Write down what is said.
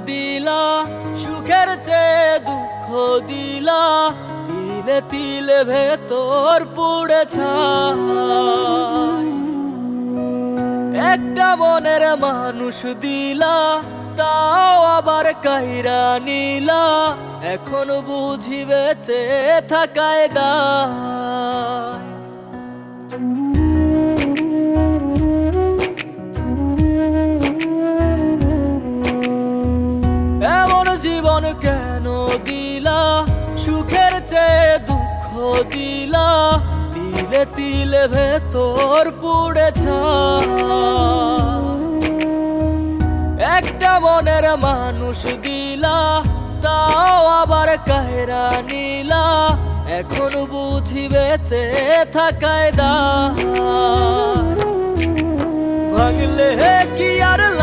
দিলা, সুখের চেয়ে দুঃখ দিলা, তিলে তিলে ভেতর পুড়ে ছাই। একটা মনের মানুষ দিলা, তাও আবার কাইরা নিলা, এখন বুঝি বেঁচে থাকায় দায়। এমন জীবন কেন দিলা, সুখের চেয়ে দুঃখ দিলা, তিলে তিলে ভেতর পুড়ে ছাই। একটা মনের মানুষ দিলা, তাও আবার কাহেরা নিলা, এখন বুঝি বেঁচে থাকায় দায়। ভাঙলে কি আর